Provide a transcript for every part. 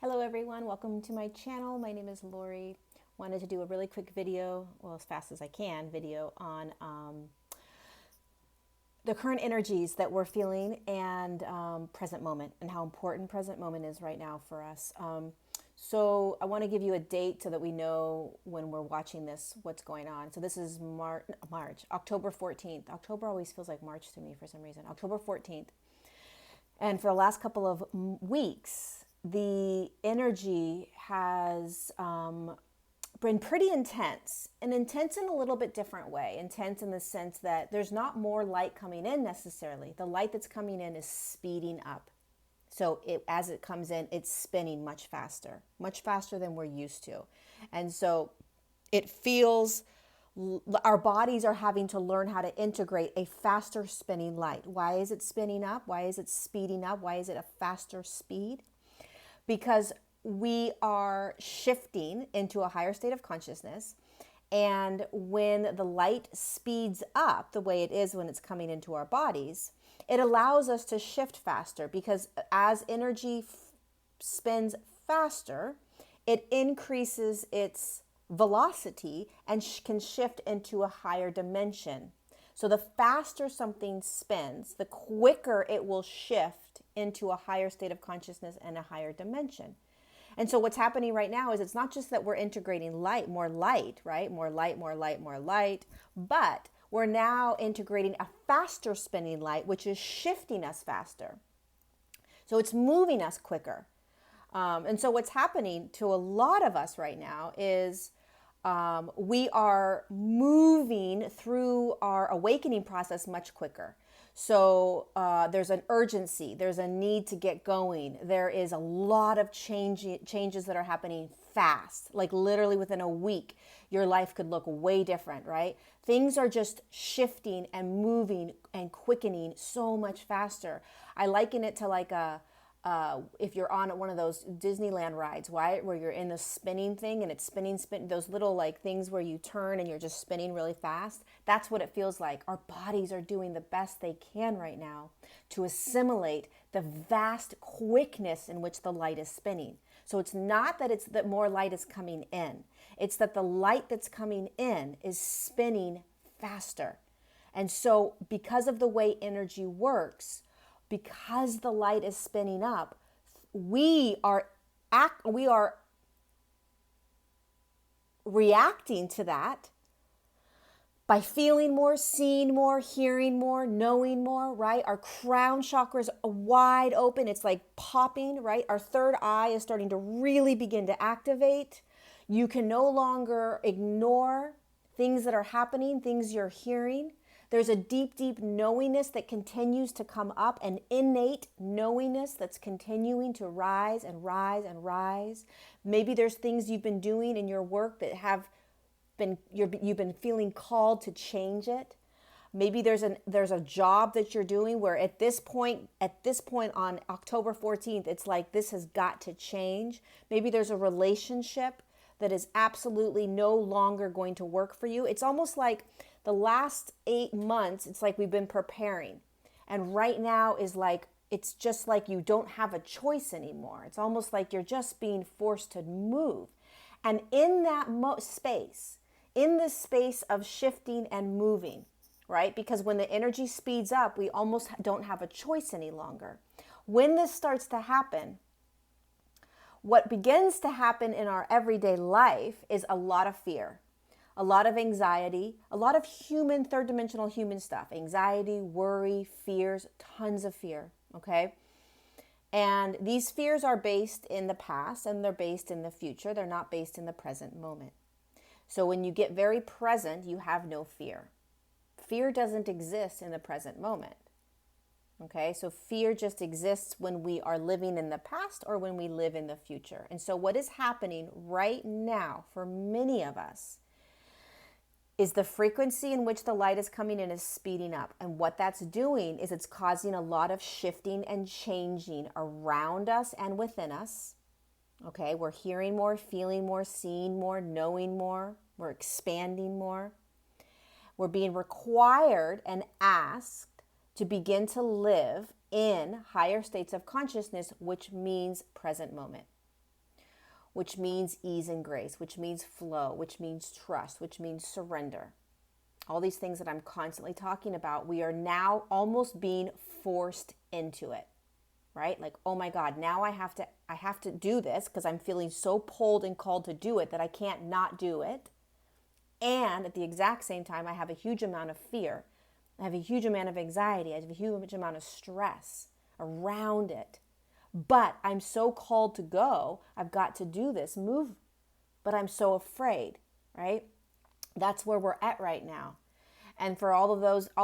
Hello everyone, welcome to my channel. My name is Lori. Wanted to do a really quick video, well as fast as I can, video on the current energies that we're feeling and present moment and how important present moment is right now for us. So I want to give you a date so that we know when we're watching this, what's going on. So this is October 14th. October always feels like March to me for some reason. October 14th. And for the last couple of weeks, the energy has been pretty intense, and intense in a little bit different way. Intense in the sense that there's not more light coming in necessarily. The light that's coming in is speeding up. So as it comes in, it's spinning much faster than we're used to. And so it feels, our bodies are having to learn how to integrate a faster spinning light. Why is it spinning up? Why is it speeding up? Why is it a faster speed? Because we are shifting into a higher state of consciousness. And when the light speeds up the way it is when it's coming into our bodies, it allows us to shift faster, because as energy spins faster, it increases its velocity and can shift into a higher dimension. So the faster something spins, the quicker it will shift into a higher state of consciousness and a higher dimension. And so what's happening right now is it's not just that we're integrating light, right? More light, but we're now integrating a faster spinning light, which is shifting us faster. So it's moving us quicker. And so what's happening to a lot of us right now is we are moving through our awakening process much quicker. So there's an urgency, there's a need to get going. There is a lot of changes that are happening fast, like literally within a week, your life could look way different, right? Things are just shifting and moving and quickening so much faster. I liken it to like if you're on one of those Disneyland rides, right, where you're in the spinning thing and it's spinning, those little like things where you turn and you're just spinning really fast. That's what it feels like. Our bodies are doing the best they can right now to assimilate the vast quickness in which the light is spinning. So it's not that it's that more light is coming in. It's that the light that's coming in is spinning faster. And so because of the way energy works, because the light is spinning up, we are reacting to that by feeling more, seeing more, hearing more, knowing more, right? Our crown chakra is wide open. It's like popping, right? Our third eye is starting to really begin to activate. You can no longer ignore things that are happening, things you're hearing. There's a deep, deep knowingness that continues to come up, an innate knowingness that's continuing to rise and rise and rise. Maybe there's things you've been doing in your work that you've been feeling called to change it. Maybe there's a job that you're doing where at this point on October 14th, it's like this has got to change. Maybe there's a relationship that is absolutely no longer going to work for you. It's almost like the last 8 months, it's like we've been preparing. And right now is like, it's just like you don't have a choice anymore. It's almost like you're just being forced to move. And in that space, in this space of shifting and moving, right? Because when the energy speeds up, we almost don't have a choice any longer. When this starts to happen, what begins to happen in our everyday life is a lot of fear, a lot of anxiety, a lot of human, third dimensional human stuff, anxiety, worry, fears, tons of fear, okay? And these fears are based in the past and they're based in the future. They're not based in the present moment. So when you get very present, you have no fear. Fear doesn't exist in the present moment. Okay, so fear just exists when we are living in the past or when we live in the future. And so what is happening right now for many of us is the frequency in which the light is coming in is speeding up. And what that's doing is it's causing a lot of shifting and changing around us and within us. Okay, we're hearing more, feeling more, seeing more, knowing more. We're expanding more. We're being required and asked to begin to live in higher states of consciousness, which means present moment. which means ease and grace, which means flow, which means trust, which means surrender. All these things that I'm constantly talking about, we are now almost being forced into it, right? Like, oh my God, now I have to do this because I'm feeling so pulled and called to do it that I can't not do it. And at the exact same time, I have a huge amount of fear. I have a huge amount of anxiety. I have a huge amount of stress around it. But I'm so called to go. I've got to do this move, but I'm so afraid, right? That's where we're at right now. And for all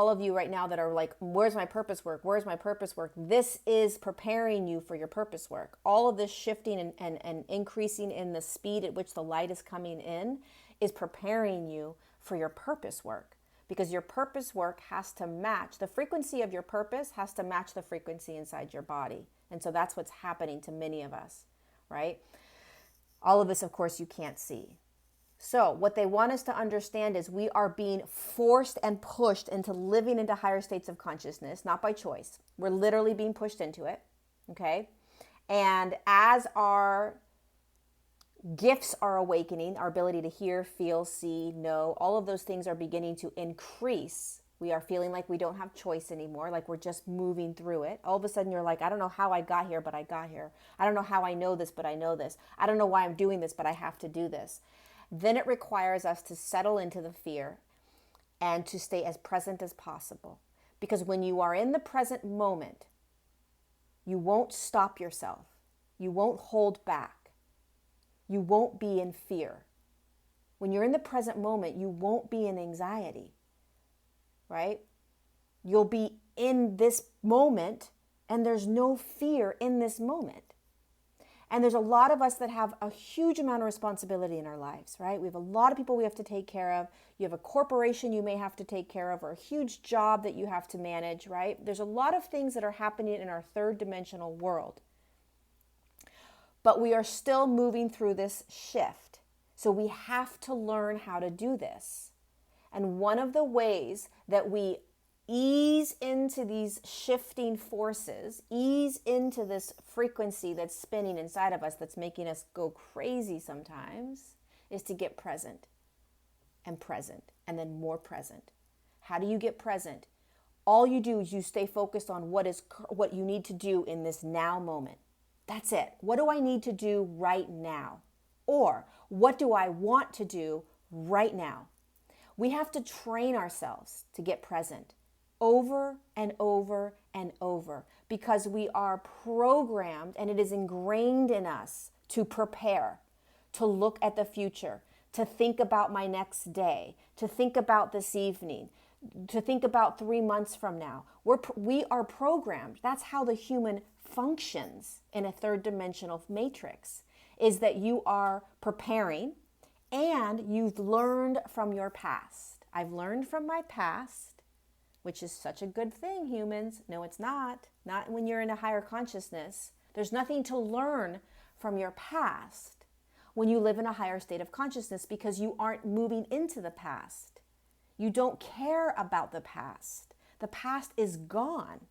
of you right now that are like, where's my purpose work? Where's my purpose work? This is preparing you for your purpose work. All of this shifting and increasing in the speed at which the light is coming in is preparing you for your purpose work. Because your purpose work has to match, the frequency of your purpose has to match the frequency inside your body. And so that's what's happening to many of us, right? All of this, of course, you can't see. So what they want us to understand is we are being forced and pushed into living into higher states of consciousness, not by choice. We're literally being pushed into it, okay? And as our gifts are awakening, our ability to hear, feel, see, know, all of those things are beginning to increase. We are feeling like we don't have choice anymore, like we're just moving through it. All of a sudden you're like, I don't know how I got here, but I got here. I don't know how I know this, but I know this. I don't know why I'm doing this, but I have to do this. Then it requires us to settle into the fear and to stay as present as possible. Because when you are in the present moment, you won't stop yourself. You won't hold back. You won't be in fear. When you're in the present moment, you won't be in anxiety, right? You'll be in this moment, and there's no fear in this moment. And there's a lot of us that have a huge amount of responsibility in our lives, right? We have a lot of people we have to take care of. You have a corporation you may have to take care of, or a huge job that you have to manage, right? There's a lot of things that are happening in our third dimensional world. But we are still moving through this shift. So we have to learn how to do this. And one of the ways that we ease into these shifting forces, ease into this frequency that's spinning inside of us, that's making us go crazy sometimes, is to get present, and then more present. How do you get present? All you do is you stay focused on what you need to do in this now moment. That's it. What do I need to do right now? Or what do I want to do right now? We have to train ourselves to get present over and over and over, because we are programmed and it is ingrained in us to prepare, to look at the future, to think about my next day, to think about this evening, to think about 3 months from now. We are programmed. That's how the human functions in a third dimensional matrix, is that you are preparing and you've learned from your past. I've learned from my past, which is such a good thing, humans. No, it's not. Not when you're in a higher consciousness. There's nothing to learn from your past when you live in a higher state of consciousness, because you aren't moving into the past. You don't care about the past. The past is gone.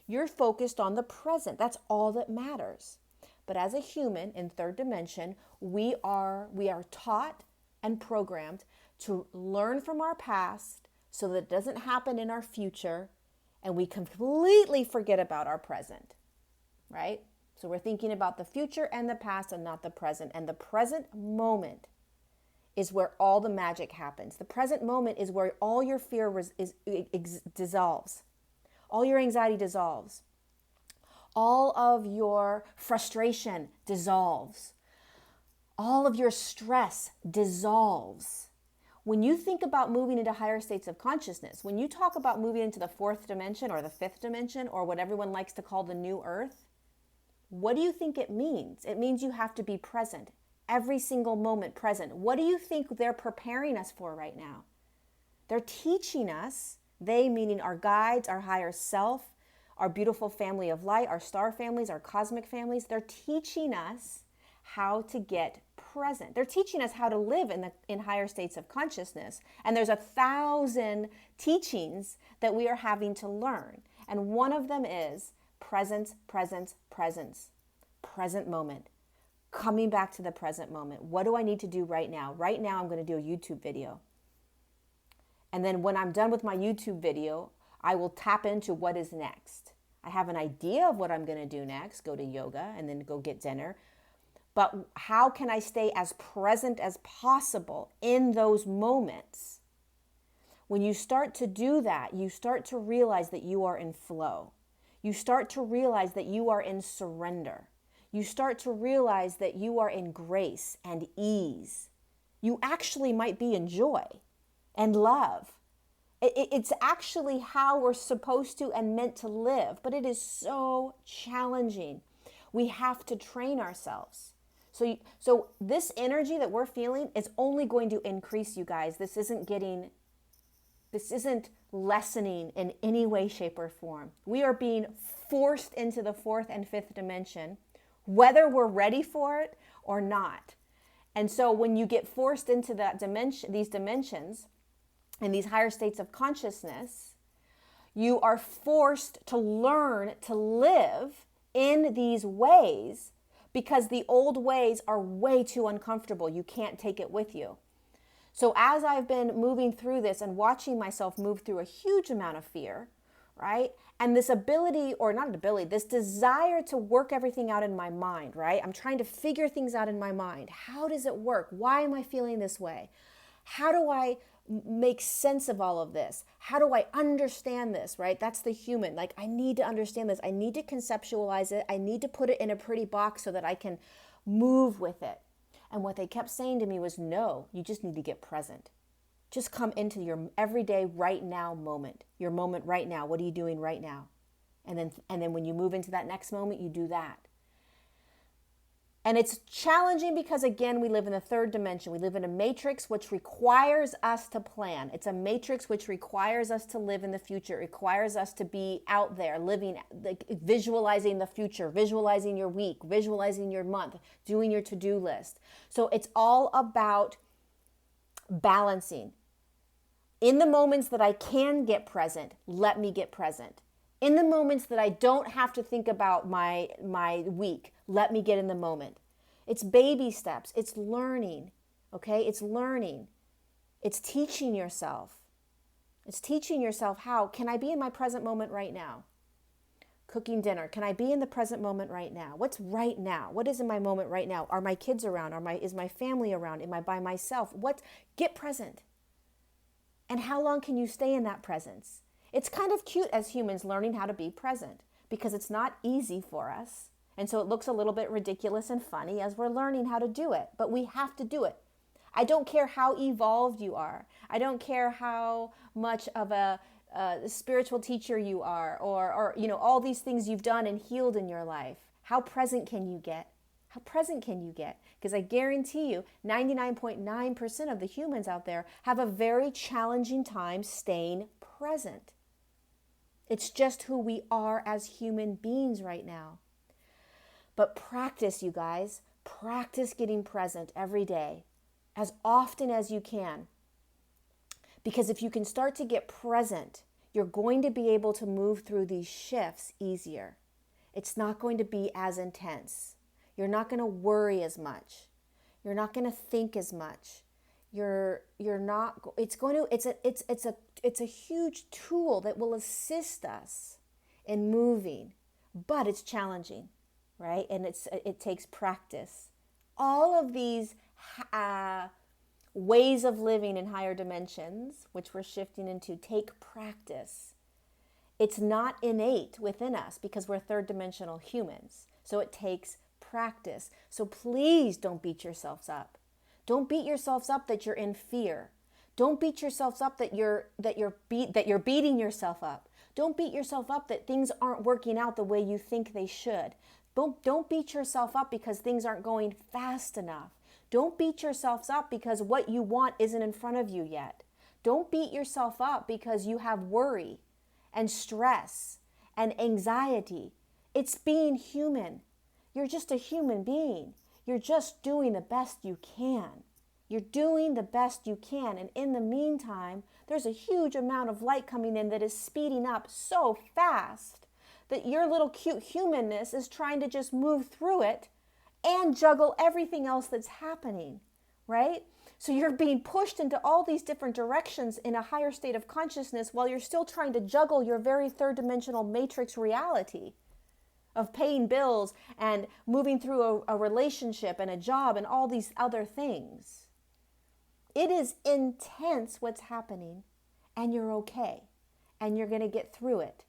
You're focused on the present. That's all that matters. But as a human in third dimension, we are taught and programmed to learn from our past so that it doesn't happen in our future, and we completely forget about our present, right? So we're thinking about the future and the past and not the present. And the present moment is where all the magic happens. The present moment is where all your fear dissolves. All your anxiety dissolves. All of your frustration dissolves. All of your stress dissolves. When you think about moving into higher states of consciousness, when you talk about moving into the fourth dimension or the fifth dimension, or what everyone likes to call the new earth, what do you think it means? It means you have to be present, every single moment present. What do you think they're preparing us for right now? They're teaching us, they meaning our guides, our higher self, our beautiful family of light, our star families, our cosmic families, they're teaching us how to get present. They're teaching us how to live in higher states of consciousness. And there's 1,000 teachings that we are having to learn. And one of them is presence, presence, presence. Present moment. coming back to the present moment. What do I need to do right now? Right now, I'm going to do a YouTube video. And then when I'm done with my YouTube video, I will tap into what is next. I have an idea of what I'm going to do next, go to yoga and then go get dinner. But how can I stay as present as possible in those moments? When you start to do that, you start to realize that you are in flow. You start to realize that you are in surrender. You start to realize that you are in grace and ease. You actually might be in joy and love. It's actually how we're supposed to and meant to live, but it is so challenging. We have to train ourselves. So this energy that we're feeling is only going to increase, you guys. This isn't lessening in any way, shape, or form. We are being forced into the fourth and fifth dimension, whether we're ready for it or not. And so when you get forced into that dimension, these dimensions, and these higher states of consciousness, you are forced to learn to live in these ways because the old ways are way too uncomfortable. You can't take it with you. So as I've been moving through this and watching myself move through a huge amount of fear, right? And this ability, or not an ability, this desire to work everything out in my mind, right? I'm trying to figure things out in my mind. How does it work? Why am I feeling this way? How do I make sense of all of this? How do I understand this, right? That's the human. Like, I need to understand this. I need to conceptualize it. I need to put it in a pretty box so that I can move with it. And what they kept saying to me was, no, you just need to get present. Just come into your everyday right now moment, your moment right now. What are you doing right now? And then when you move into that next moment, you do that. And it's challenging because, again, we live in the third dimension. We live in a matrix which requires us to plan. It's a matrix which requires us to live in the future. It requires us to be out there living, like, visualizing the future, visualizing your week, visualizing your month, doing your to-do list. So it's all about balancing. In the moments that I can get present, let me get present. In the moments that I don't have to think about my week, let me get in the moment. It's baby steps. It's learning, okay? It's learning. It's teaching yourself. It's teaching yourself how. Can I be in my present moment right now? Cooking dinner. Can I be in the present moment right now? What's right now? What is in my moment right now? Are my kids around? Is my family around? Am I by myself? Get present. And how long can you stay in that presence? It's kind of cute as humans learning how to be present because it's not easy for us. And so it looks a little bit ridiculous and funny as we're learning how to do it, but we have to do it. I don't care how evolved you are. I don't care how much of a spiritual teacher you are or all these things you've done and healed in your life. How present can you get? How present can you get? Because I guarantee you 99.9% of the humans out there have a very challenging time staying present. It's just who we are as human beings right now. But practice, you guys. Practice getting present every day, as often as you can. Because if you can start to get present, you're going to be able to move through these shifts easier. It's not going to be as intense. You're not going to worry as much. You're not going to think as much. It's a huge tool that will assist us in moving, but it's challenging, right? And it takes practice. All of these ways of living in higher dimensions, which we're shifting into, take practice. It's not innate within us because we're third dimensional humans. So it takes practice. So please don't beat yourselves up. Don't beat yourselves up that you're in fear. Don't beat yourselves up that you're beating yourself up. Don't beat yourself up that things aren't working out the way you think they should. Don't beat yourself up because things aren't going fast enough. Don't beat yourselves up because what you want isn't in front of you yet. Don't beat yourself up because you have worry and stress and anxiety. It's being human. You're just a human being. You're just doing the best you can. You're doing the best you can. And in the meantime, there's a huge amount of light coming in that is speeding up so fast that your little cute humanness is trying to just move through it and juggle everything else that's happening, right? So you're being pushed into all these different directions in a higher state of consciousness while you're still trying to juggle your very third dimensional matrix reality of paying bills and moving through a relationship and a job and all these other things. It is intense what's happening, and you're okay, and you're going to get through it,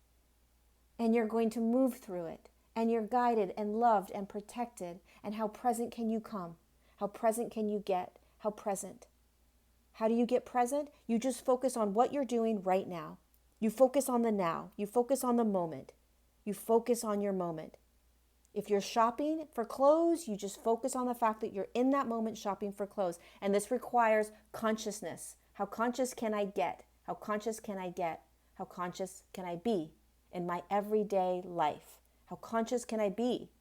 and you're going to move through it, and you're guided and loved and protected. And how present can you come? How present can you get? How present? How do you get present? You just focus on what you're doing right now. You focus on the now. You focus on the moment. You focus on your moment. If you're shopping for clothes, you just focus on the fact that you're in that moment shopping for clothes. And this requires consciousness. How conscious can I get? How conscious can I get? How conscious can I be in my everyday life? How conscious can I be?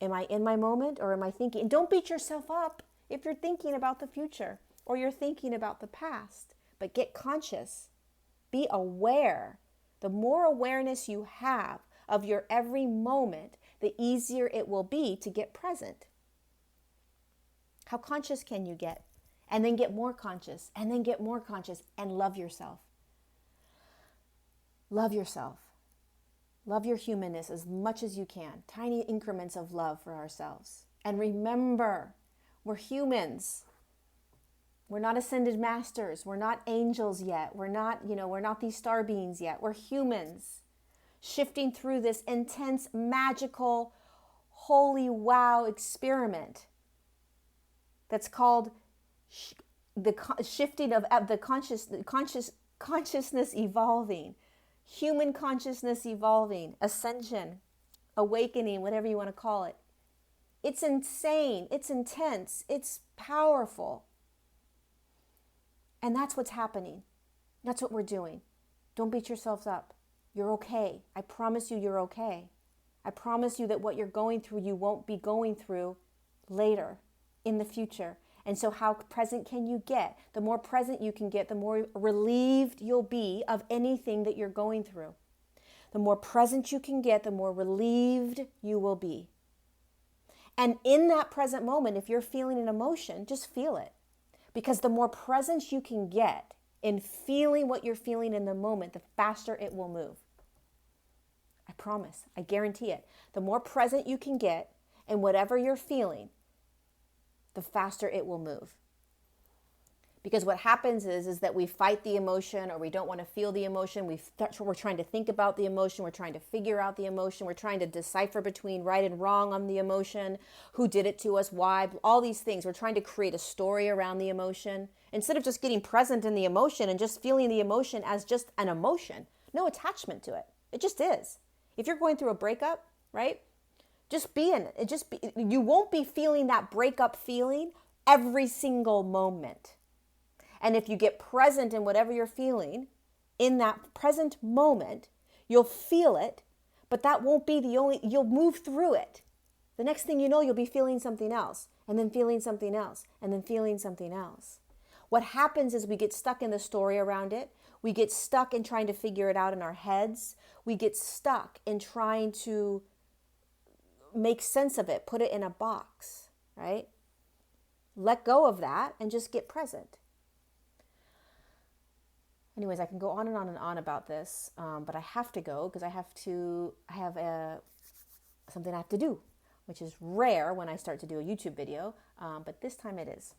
Am I in my moment, or am I thinking? And don't beat yourself up if you're thinking about the future or you're thinking about the past, but get conscious. Be aware. The more awareness you have of your every moment, the easier it will be to get present. How conscious can you get? And then get more conscious, and then get more conscious, and love yourself. Love yourself. Love your humanness as much as you can. Tiny increments of love for ourselves. And remember, we're humans. We're not ascended masters. We're not angels yet. We're not these star beings yet. We're humans shifting through this intense, magical, holy wow experiment that's called the shifting of the consciousness evolving, human consciousness evolving, ascension, awakening, whatever you want to call it. It's insane. It's intense. It's powerful. And that's what's happening. That's what we're doing. Don't beat yourselves up. You're okay. I promise you, you're okay. I promise you that what you're going through, you won't be going through later in the future. And so how present can you get? The more present you can get, the more relieved you'll be of anything that you're going through. The more present you can get, the more relieved you will be. And in that present moment, if you're feeling an emotion, just feel it. Because the more presence you can get in feeling what you're feeling in the moment, the faster it will move. I promise. I guarantee it. The more present you can get in whatever you're feeling, the faster it will move. Because what happens is that we fight the emotion, or we don't want to feel the emotion. We're trying to think about the emotion. We're trying to figure out the emotion. We're trying to decipher between right and wrong on the emotion. Who did it to us? Why? All these things. We're trying to create a story around the emotion instead of just getting present in the emotion and just feeling the emotion as just an emotion. No attachment to it. It just is. If you're going through a breakup, right? Just be in it. You won't be feeling that breakup feeling every single moment. And if you get present in whatever you're feeling, in that present moment, you'll feel it, but that won't be you'll move through it. The next thing you know, you'll be feeling something else, and then feeling something else, and then feeling something else. What happens is we get stuck in the story around it. We get stuck in trying to figure it out in our heads. We get stuck in trying to make sense of it, put it in a box, right? Let go of that and just get present. Anyways, I can go on and on and on about this, but I have to go because I have something I have to do, which is rare when I start to do a YouTube video, but this time it is.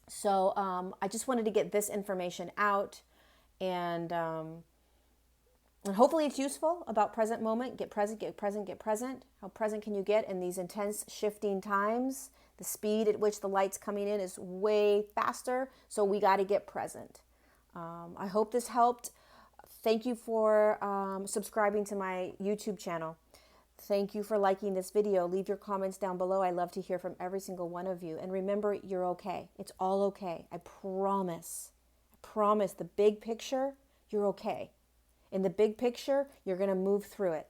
So I just wanted to get this information out, and hopefully it's useful about present moment. Get present, get present, get present. How present can you get in these intense shifting times? The speed at which the light's coming in is way faster, so we got to get present. I hope this helped. Thank you for subscribing to my YouTube channel. Thank you for liking this video. Leave your comments down below. I love to hear from every single one of you. And remember, you're okay. It's all okay. I promise. I promise. The big picture, you're okay. In the big picture, you're going to move through it.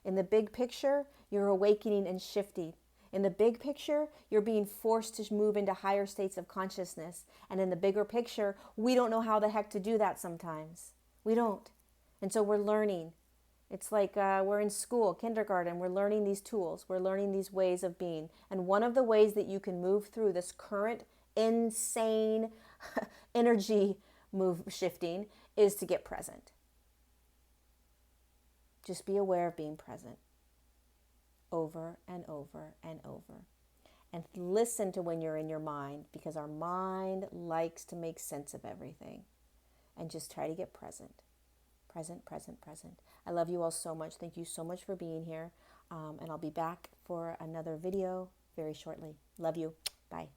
In the big picture, you're awakening and shifting. In the big picture, you're being forced to move into higher states of consciousness. And in the bigger picture, we don't know how the heck to do that sometimes. We don't. And so we're learning. It's like we're in school, kindergarten, we're learning these tools, we're learning these ways of being. And one of the ways that you can move through this current insane energy move shifting is to get present. Just be aware of being present over and over and over. And listen to when you're in your mind, because our mind likes to make sense of everything. And just try to get present. Present, present, present. I love you all so much. Thank you so much for being here. And I'll be back for another video very shortly. Love you. Bye.